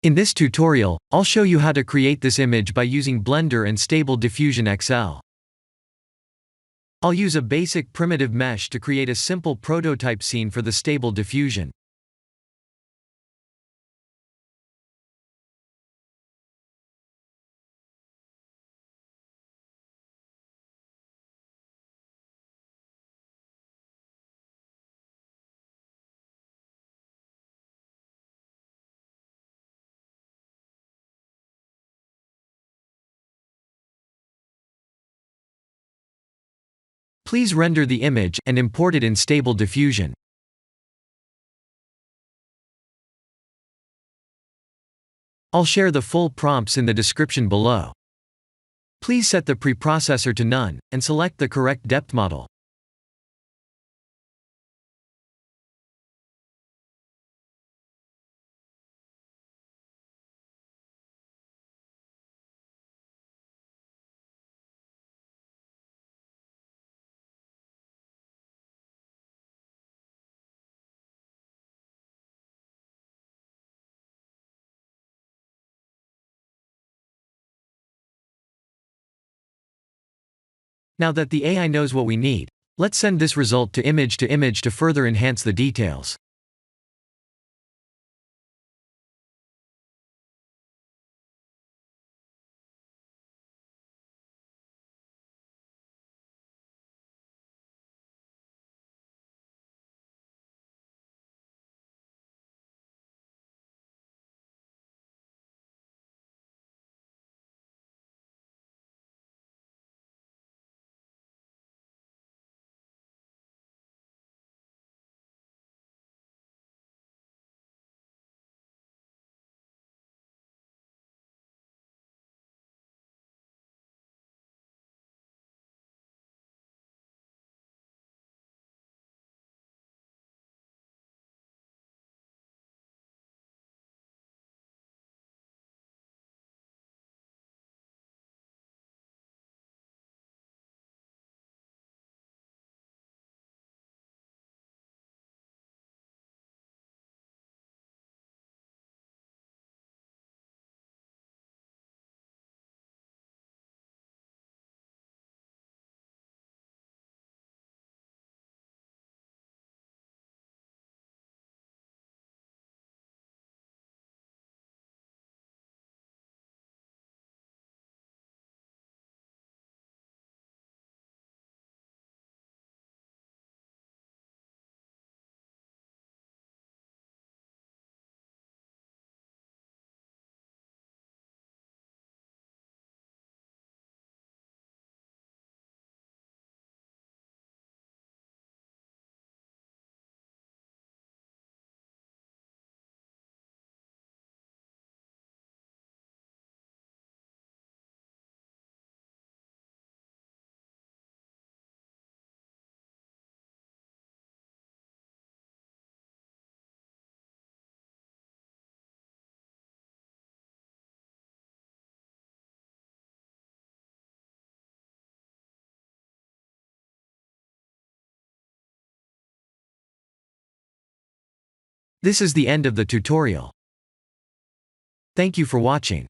In this tutorial, I'll show you how to create this image by using Blender and Stable Diffusion XL. I'll use a basic primitive mesh to create a simple prototype scene for the Stable Diffusion. Please render the image and import it in Stable Diffusion. I'll share the full prompts in the description below. Please set the preprocessor to none, and select the correct depth model. Now that the AI knows what we need, let's send this result to image to further enhance the details. This is the end of the tutorial. Thank you for watching.